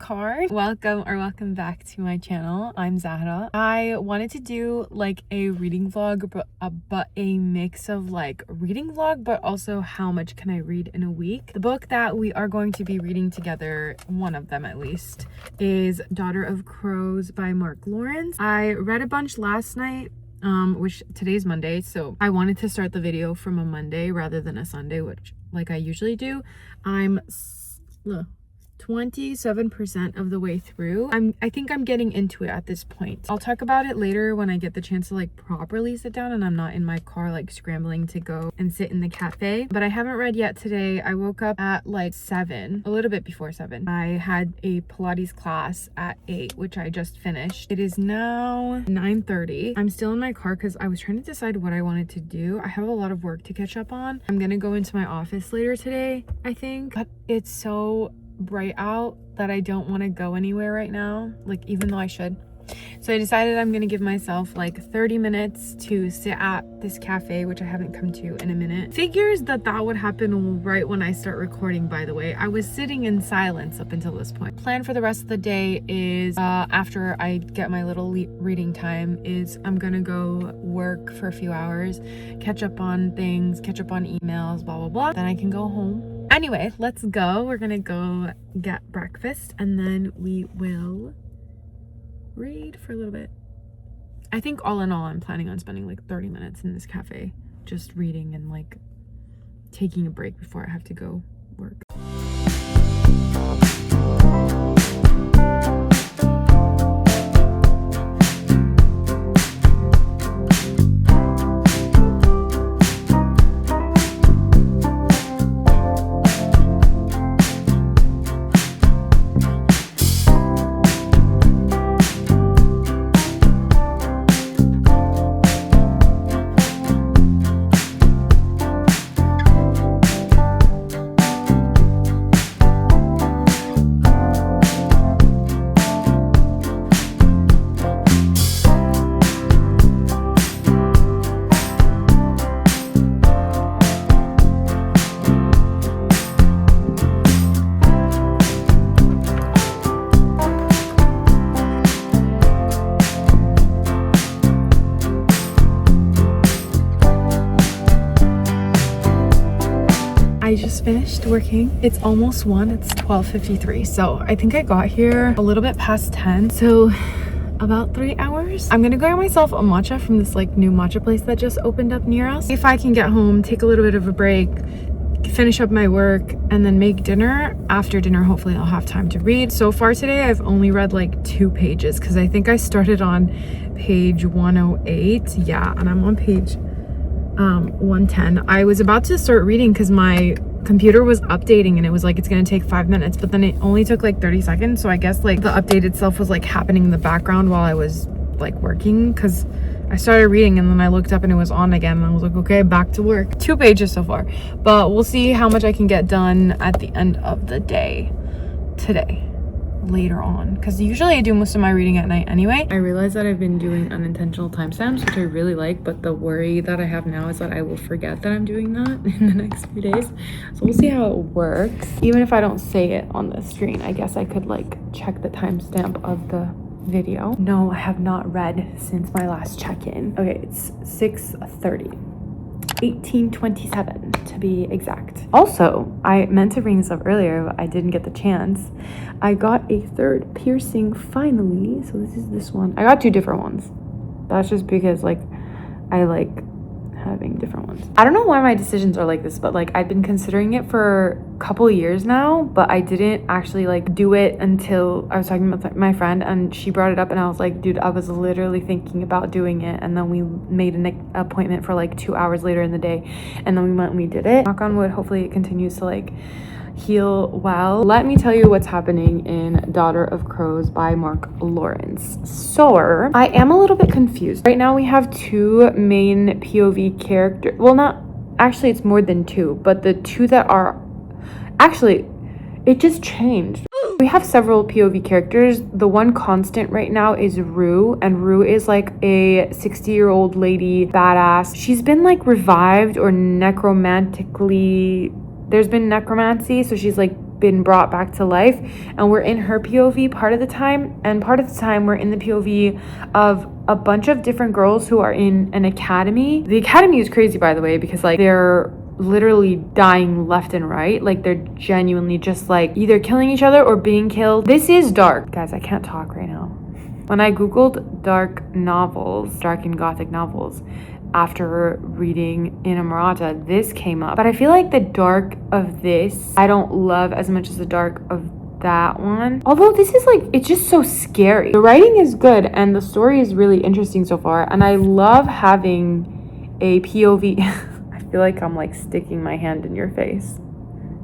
car. Welcome back to my channel. I'm Zahra. I wanted to do like a reading vlog, but a mix of like reading vlog, but also how much can I read in a week. The book that we are going to be reading together, one of them at least, is Daughter of Crows by Mark Lawrence. I read a bunch last night, which today's Monday, so I wanted to start the video from a Monday rather than a Sunday, which like I usually do. I'm 27% of the way through. I think I'm getting into it at this point. I'll talk about it later when I get the chance to like properly sit down and I'm not in my car like scrambling to go and sit in the cafe. But I haven't read yet today. I woke up at like 7, a little bit before 7. I had a Pilates class at 8, which I just finished. It is now 9:30. I'm still in my car because I was trying to decide what I wanted to do. I have a lot of work to catch up on. I'm gonna go into my office later today, I think, but it's so bright out that I don't want to go anywhere right now, like even though I should. So I decided I'm gonna give myself like 30 minutes to sit at this cafe, which I haven't come to in a minute. Figures that would happen right when I start recording, by the way. I was sitting in silence up until this point. Plan for the rest of the day is after I get my little reading time is I'm gonna go work for a few hours, catch up on things, catch up on emails, blah blah blah. Then I can go home. Anyway, let's go. We're gonna go get breakfast and then we will read for a little bit. I think all in all, I'm planning on spending like 30 minutes in this cafe, just reading and like taking a break before I have to go work. I just finished working. It's almost 1. It's 12:53. So I think I got here a little bit past 10. So about 3 hours. I'm gonna go get myself a matcha from this like new matcha place that just opened up near us. If I can get home, take a little bit of a break, finish up my work, and then make dinner. After dinner, hopefully I'll have time to read. So far today, I've only read like 2 pages because I think I started on page 108. Yeah, and I'm on page 110. I was about to start reading because my computer was updating and it was like it's gonna take 5 minutes, but then it only took like 30 seconds. So I guess like the update itself was like happening in the background while I was like working, because I started reading and then I looked up and it was on again and I was like, okay, back to work. 2 pages so far, but we'll see how much I can get done at the end of the day today, later on, because usually I do most of my reading at night anyway. I realize that I've been doing unintentional timestamps, which I really like, but the worry that I have now is that I will forget that I'm doing that in the next few days. So we'll see how it works. Even if I don't say it on the screen, I guess I could like check the timestamp of the video. No, I have not read since my last check-in. Okay, it's 6:30. 18:27 to be exact. Also, I meant to bring this up earlier, but I didn't get the chance. I got a 3rd piercing finally. So this is this one. I got 2 different ones. That's just because like I like having different ones. I don't know why my decisions are like this, but like I've been considering it for a couple of years now, but I didn't actually like do it until I was talking with my friend and she brought it up and I was like, dude, I was literally thinking about doing it, and then we made an appointment for like 2 hours later in the day and then we went and we did it. Knock on wood, hopefully it continues to like heal well. Let me tell you what's happening in Daughter of Crows by Mark Lawrence. So I am a little bit confused. Right now we have 2 main POV characters. Well, not actually, it's more than 2, but the 2 that are actually, it just changed. We have several POV characters. The one constant right now is Rue, and Rue is like a 60-year-old lady badass. She's been like revived or necromantically, there's been necromancy, so she's like been brought back to life, and we're in her POV part of the time, and part of the time we're in the POV of a bunch of different girls who are in an academy. The academy is crazy, by the way, because like they're literally dying left and right. Like they're genuinely just like either killing each other or being killed. This is dark. Guys, I can't talk right now. When I googled dark and gothic novels after reading Inamorata, this came up. But I feel like the dark of this I don't love as much as the dark of that one. Although this is like, it's just so scary. The writing is good and the story is really interesting so far, and I love having a POV. I feel like I'm like sticking my hand in your face.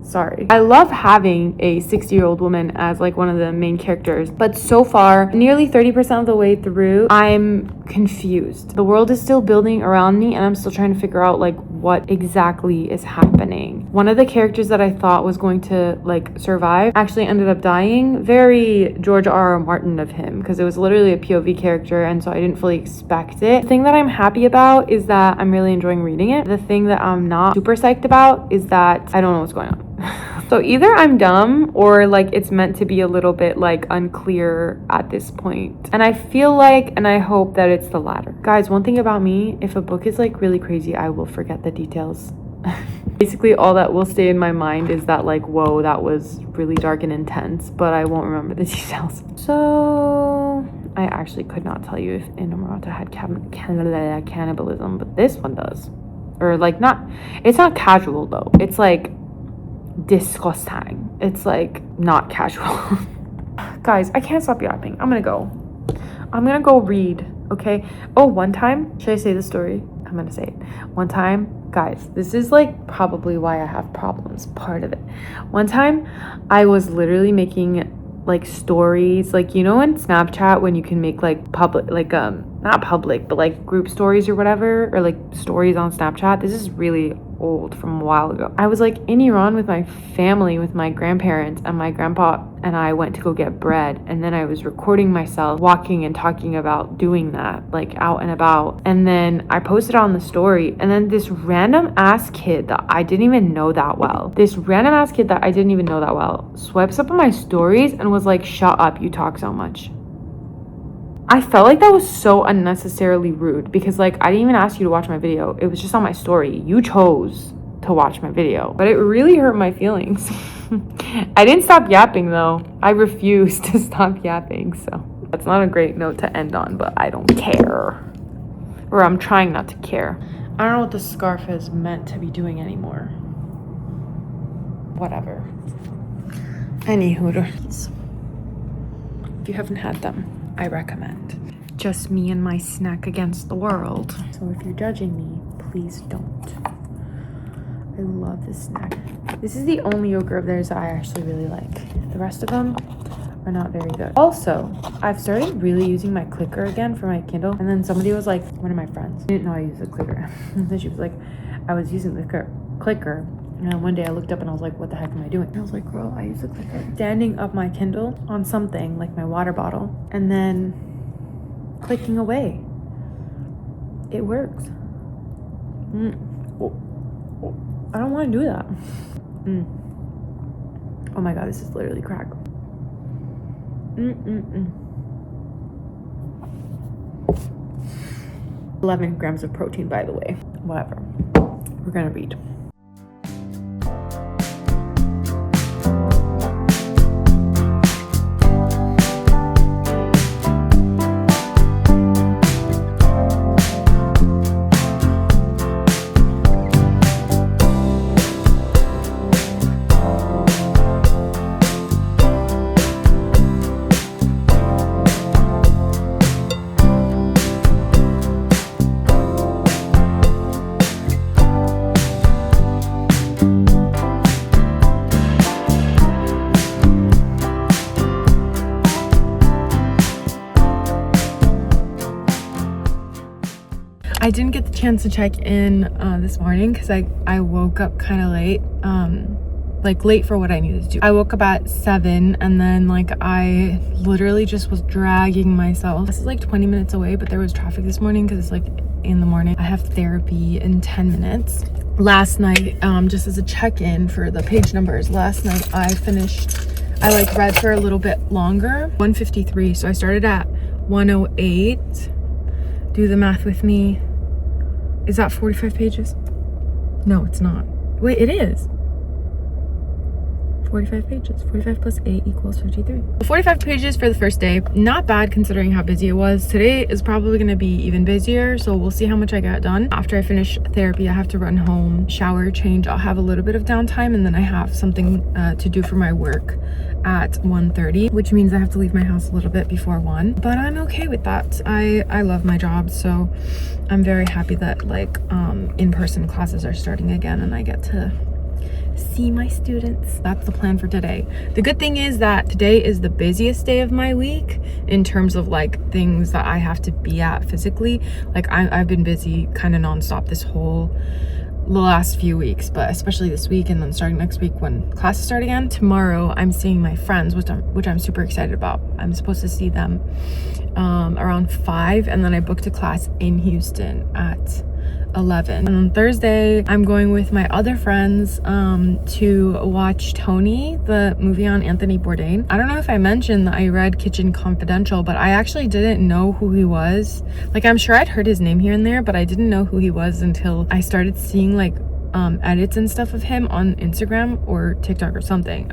Sorry. I love having a 60-year-old woman as like one of the main characters, but so far, nearly 30% of the way through, I'm confused. The world is still building around me and I'm still trying to figure out like what exactly is happening. One of the characters that I thought was going to like survive actually ended up dying. Very George R.R. Martin of him, because it was literally a POV character, and so I didn't fully expect it. The thing that I'm happy about is that I'm really enjoying reading it. The thing that I'm not super psyched about is that I don't know what's going on. So either I'm dumb or like it's meant to be a little bit like unclear at this point. And I feel like, and I hope that it's the latter. Guys, one thing about me, if a book is like really crazy, I will forget the details. Basically all that will stay in my mind is that like, whoa, that was really dark and intense, but I won't remember the details. So I actually could not tell you if Inamorata had cannibalism, but this one does. Or like it's not casual though. It's like disgusting. It's like not casual. Guys, I can't stop yapping. I'm gonna go read, okay? Oh, one time, should I say the story? I'm gonna say it. One time, guys, this is like probably why I have problems, part of it. One time I was literally making like stories, like, you know, in Snapchat when you can make like public, like not public, but like group stories or whatever, or like stories on Snapchat. This is really old, from a while ago. I was like in Iran with my family, with my grandparents, and my grandpa and I went to go get bread, and then I was recording myself walking and talking about doing that, like out and about, and then I posted on the story, and then this random ass kid that I didn't even know that well swipes up on my stories and was like, shut up, you talk so much. I felt like that was so unnecessarily rude, because like I didn't even ask you to watch my video. It was just on my story. You chose to watch my video, but it really hurt my feelings. I didn't stop yapping though. I refused to stop yapping, so that's not a great note to end on, but I don't care. Or I'm trying not to care. I don't know what the scarf is meant to be doing anymore. Whatever. Anywho, if you haven't had them, I recommend. Just me and my snack against the world. So if you're judging me, please don't. I love this snack. This is the only yogurt of theirs that I actually really like. The rest of them are not very good. Also, I've started really using my clicker again for my Kindle. And then somebody was like, one of my friends didn't know I use a clicker. And then she was like, I was using the clicker. And one day I looked up and I was like, what the heck am I doing? And I was like, girl, I use a clicker. Standing up my Kindle on something like my water bottle and then clicking away. It works. I don't want to do that. Oh my God, this is literally crack. 11 grams of protein, by the way. Whatever. We're gonna read. I didn't get the chance to check in this morning because I woke up kind of late, like late for what I needed to do. I woke up at 7 and then like I literally just was dragging myself. This is like 20 minutes away, but there was traffic this morning because it's like in the morning. I have therapy in 10 minutes. Last night, just as a check-in for the page numbers, last night I like read for a little bit longer. 1:53, so I started at 1:08. Do the math with me. Is that 45 pages? No, it's not. Wait, it is. 45 pages. 45 plus 8 equals 53. 45 pages for the first day. Not bad considering how busy it was. Today is probably going to be even busier, so we'll see how much I get done. After I finish therapy, I have to run home, shower, change. I'll have a little bit of downtime, and then I have something to do for my work at 1:30, which means I have to leave my house a little bit before 1. But I'm okay with that. I love my job, so I'm very happy that like in-person classes are starting again and I get to see my students. That's the plan for today. The good thing is that today is the busiest day of my week in terms of like things that I have to be at physically. Like I've been busy kind of nonstop the last few weeks, but especially this week, and then starting next week when classes start again. Tomorrow I'm seeing my friends, which I'm super excited about. I'm supposed to see them around 5, and then I booked a class in Houston at 11. And on Thursday I'm going with my other friends to watch Tony, the movie on Anthony Bourdain. I don't know if I mentioned that I read Kitchen Confidential, but I actually didn't know who he was. Like, I'm sure I'd heard his name here and there, but I didn't know who he was until I started seeing like edits and stuff of him on Instagram or TikTok or something.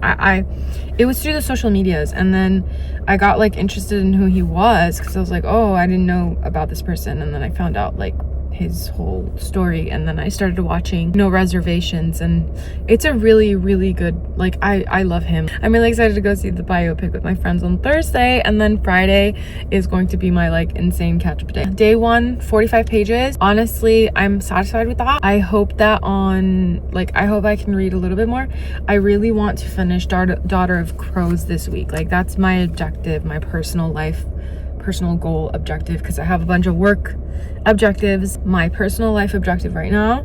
It was through the social medias, and then I got like interested in who he was because I was like, oh, I didn't know about this person, and then I found out like his whole story, and then I started watching No Reservations, and it's a really, really good, like, I love him. I'm really excited to go see the biopic with my friends on Thursday, and then Friday is going to be my like insane catch-up day. Day 1, 45 pages. Honestly, I'm satisfied with that. I hope that I hope I can read a little bit more. I really want to finish Daughter of Crows this week. Like, that's my objective, my personal goal objective, because I have a bunch of work objectives. My personal life objective right now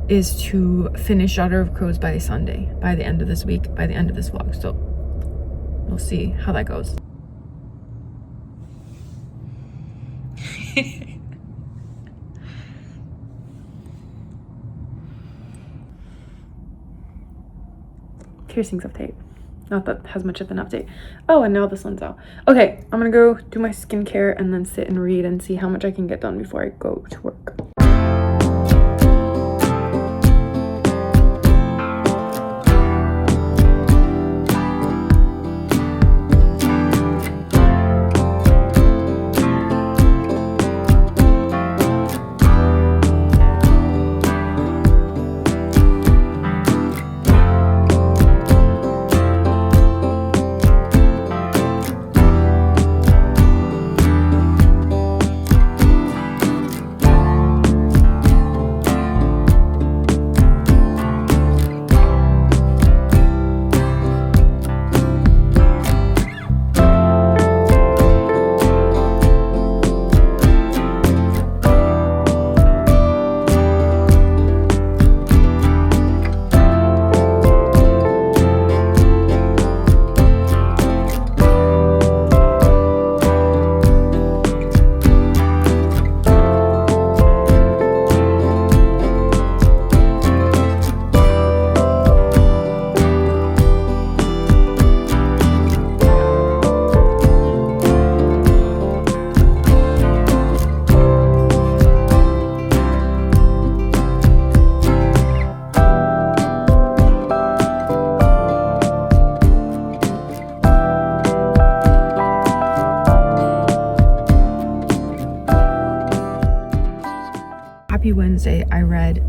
is to finish Daughter of Crows by Sunday, by the end of this week, by the end of this vlog. So we'll see how that goes. Piercings of tape. Not that has much of an update. Oh, and now the sun's out. Okay, I'm gonna go do my skincare and then sit and read and see how much I can get done before I go to work. Happy Wednesday. I read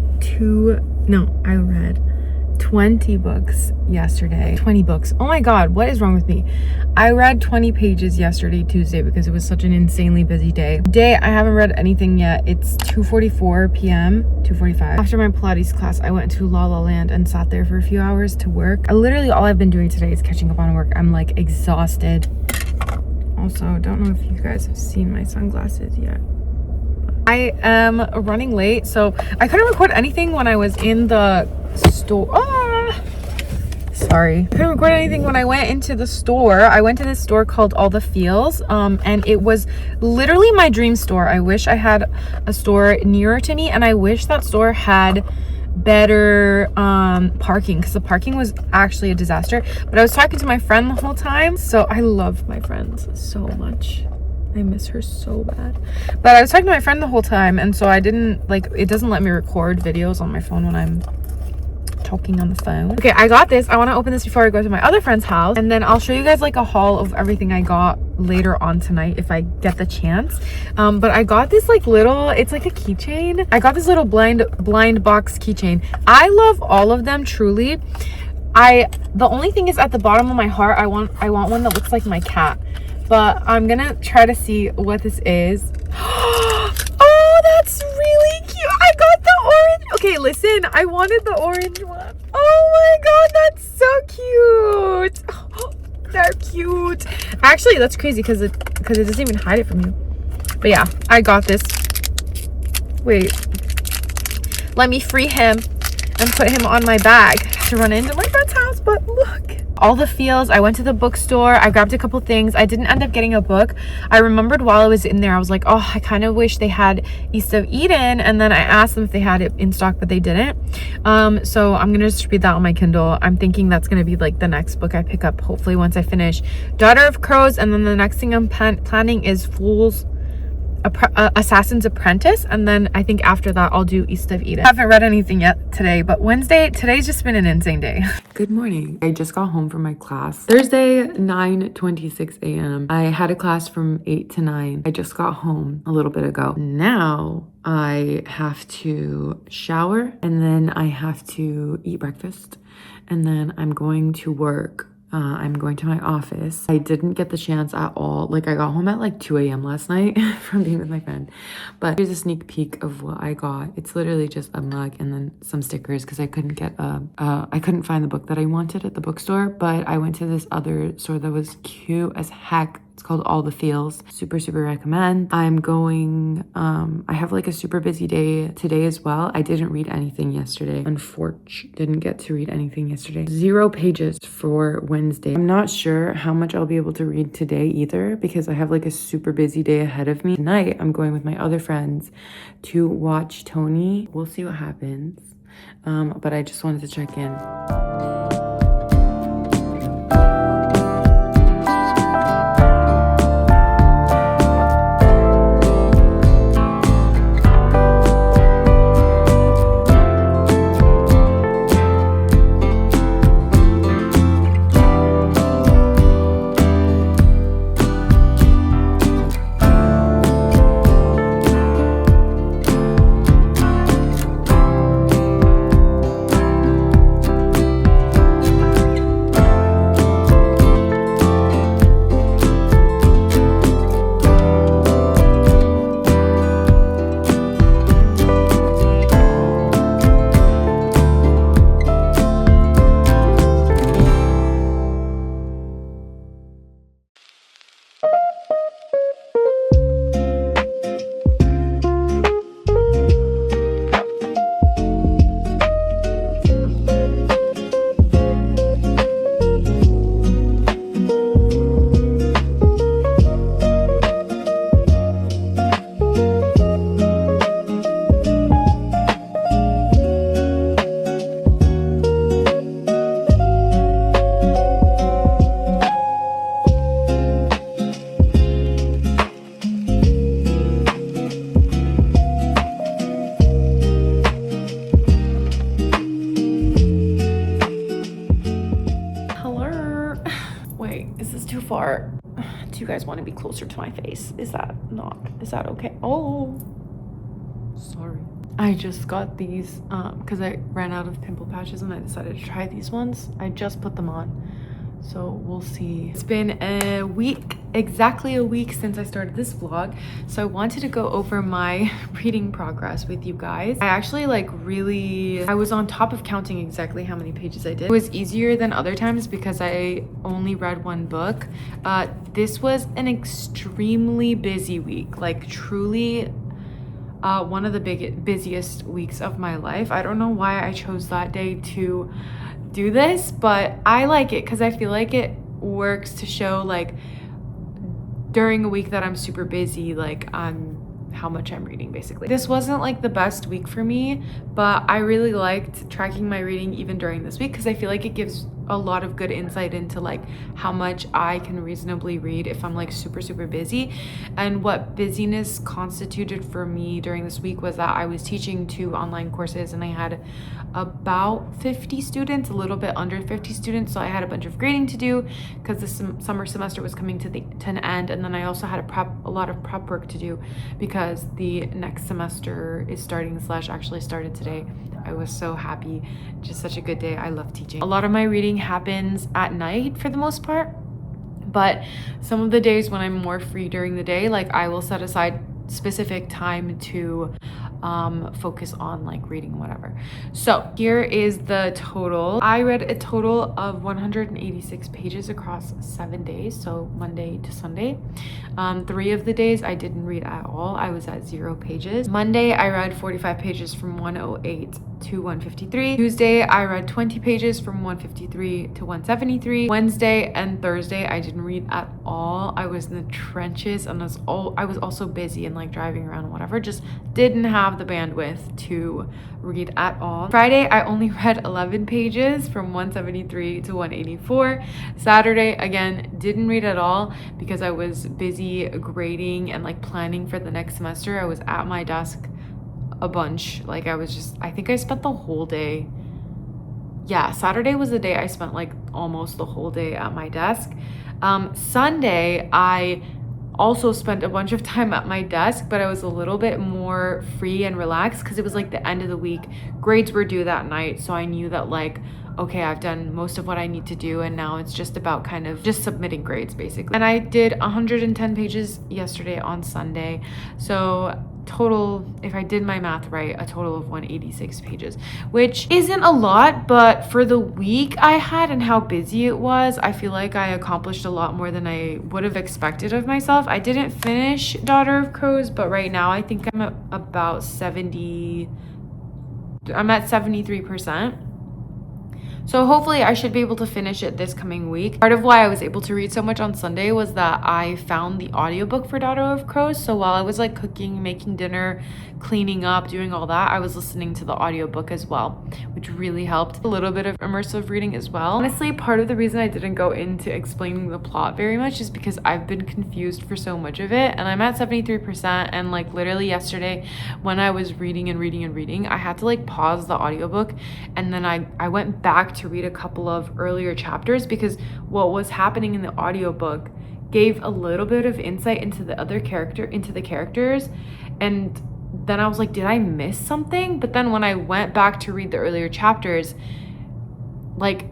20 books yesterday. 20 books. Oh my god, what is wrong with me? I read 20 pages yesterday, Tuesday, because it was such an insanely busy day. Today, I haven't read anything yet. It's 2:44 p.m. 2:45. After my Pilates class, I went to La La Land and sat there for a few hours to work. Literally all I've been doing today is catching up on work. I'm like exhausted. Also, don't know if you guys have seen my sunglasses yet. I am running late, so I couldn't record anything when I was in the store. Sorry, I couldn't record anything when I went into the store. I went to this store called All the Feels, and it was literally my dream store. I wish I had a store nearer to me, and I wish that store had better parking, because the parking was actually a disaster. But I was talking to my friend the whole time, so I love my friends so much. I miss her so bad. But I was talking to my friend the whole time, and so I didn't, like, it doesn't let me record videos on my phone when I'm talking on the phone. Okay, I got this. I want to open this before I go to my other friend's house, and then I'll show you guys like a haul of everything I got later on tonight if I get the chance. But I got this like little, it's like a keychain. I got this little blind box keychain. I love all of them, truly. The only thing is, at the bottom of my heart, I want one that looks like my cat. But I'm gonna try to see what this is. Oh, that's really cute. I got the orange. Okay, listen, I wanted the orange one. Oh my god, that's so cute. Oh, they're cute. Actually, that's crazy because it doesn't even hide it from you. But yeah, I got this. Wait, let me free him and put him on my bag to run into my friend's house. But look, All the Feels. I went to the bookstore. I grabbed a couple things. I didn't end up getting a book. I remembered while I was in there, I was like, oh, I kind of wish they had East of Eden. And then I asked them if they had it in stock, but they didn't. So I'm gonna just read that on my Kindle. I'm thinking that's gonna be like the next book I pick up, hopefully once I finish Daughter of Crows. And then the next thing I'm planning is Assassin's Apprentice, and then I think after that I'll do East of Eden. I haven't read anything yet today, but today's just been an insane day. Good morning. I just got home from my class. Thursday, 9:26 a.m. I had a class from 8 to 9. I just got home a little bit ago. Now I have to shower, and then I have to eat breakfast, and then I'm going to work. I'm going to my office. I didn't get the chance at all. Like, I got home at like 2 a.m. last night from being with my friend. But here's a sneak peek of what I got. It's literally just a mug and then some stickers, because I couldn't get I couldn't find the book that I wanted at the bookstore. But I went to this other store that was cute as heck. It's called All the Feels. Super, super recommend. I'm going, I have like a super busy day today as well. I didn't read anything yesterday. Unfortunately, didn't get to read anything yesterday. 0 pages for Wednesday. I'm not sure how much I'll be able to read today either, because I have like a super busy day ahead of me. Tonight, I'm going with my other friends to watch Tony. We'll see what happens. But I just wanted to check in. Far. Do you guys want to be closer to my face? Is that okay? Oh, sorry. I just got these because I ran out of pimple patches and I decided to try these ones. I just put them on, so we'll see. It's been a week, exactly a week since I started this vlog, so I wanted to go over my reading progress with you guys. I actually I was on top of counting exactly how many pages I did. It was easier than other times because I only read one book. This was an extremely busy week, like truly. one of the busiest weeks of my life. I don't know why I chose that day to do this, but I like it because I feel like it works to show like during a week that I'm super busy, like how much I'm reading basically. This wasn't like the best week for me, but I really liked tracking my reading even during this week because I feel like it gives a lot of good insight into like how much I can reasonably read if I'm like super busy. And what busyness constituted for me during this week was that I was teaching 2 online courses and I had about 50 students, a little bit under 50 students, so I had a bunch of grading to do because the summer semester was coming to an end, and then I also had a lot of prep work to do because the next semester is starting / actually started today. I was so happy. Just such a good day. I love teaching. A lot of my reading happens at night for the most part, but some of the days when I'm more free during the day, like I will set aside specific time to focus on like reading whatever. So here is the total. I read a total of 186 pages across 7 days, so Monday to Sunday. 3 of the days I didn't read at all. I was at 0 pages. Monday I read 45 pages from 108 to 153. Tuesday I read 20 pages from 153 to 173. Wednesday and Thursday I didn't read at all. I was in the trenches and I was also busy and like driving around, whatever, just didn't have the bandwidth to read at all. Friday I only read 11 pages from 173 to 184. Saturday again didn't read at all because I was busy grading and like planning for the next semester. I was at my desk a bunch. Like I think I spent the whole day. Yeah, Saturday was the day I spent like almost the whole day at my desk. Sunday I also spent a bunch of time at my desk, but I was a little bit more free and relaxed because it was like the end of the week. Grades were due that night, so I knew that like, okay, I've done most of what I need to do, and now it's just about kind of just submitting grades basically. And I did 110 pages yesterday on Sunday, so total, if I did my math right, a total of 186 pages, which isn't a lot, but for the week I had and how busy it was, I feel like I accomplished a lot more than I would have expected of myself. I didn't finish Daughter of Crows, but right now I think I'm at about 73%. So hopefully I should be able to finish it this coming week. Part of why I was able to read so much on Sunday was that I found the audiobook for Daughter of Crows. So while I was like cooking, making dinner, cleaning up, doing all that, I was listening to the audiobook as well, which really helped. A little bit of immersive reading as well. Honestly, part of the reason I didn't go into explaining the plot very much is because I've been confused for so much of it, and I'm at 73%, and like literally yesterday when I was reading, I had to like pause the audiobook, and then I went back to read a couple of earlier chapters because what was happening in the audiobook gave a little bit of insight into the characters, and then I was like, did I miss something? But then when I went back to read the earlier chapters, like,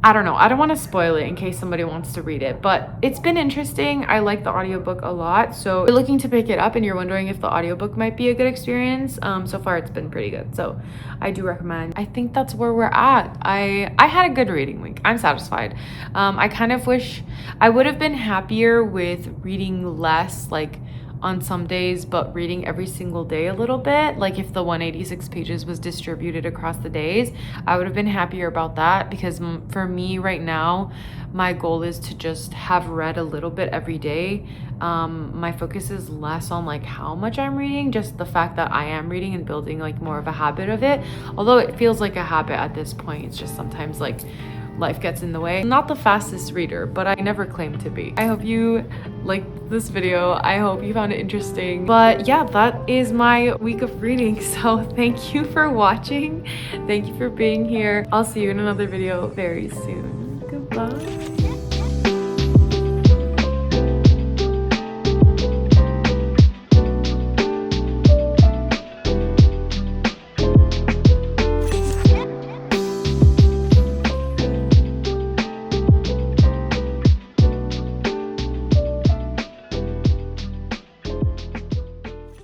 I don't know. I don't want to spoil it in case somebody wants to read it, but it's been interesting. I like the audiobook a lot. So if you're looking to pick it up and you're wondering if the audiobook might be a good experience, so far it's been pretty good. So I do recommend. I think that's where we're at. I had a good reading week. I'm satisfied. I kind of wish I would have been happier with reading less, like on some days, but reading every single day a little bit. Like if the 186 pages was distributed across the days, I would have been happier about that, because for me right now, my goal is to just have read a little bit every day. My focus is less on like how much I'm reading, just the fact that I am reading and building like more of a habit of it. Although it feels like a habit at this point, it's just sometimes like life gets in the way. I'm not the fastest reader, but I never claim to be. I hope you liked this video. I hope you found it interesting. But yeah, that is my week of reading. So thank you for watching. Thank you for being here. I'll see you in another video very soon. Goodbye.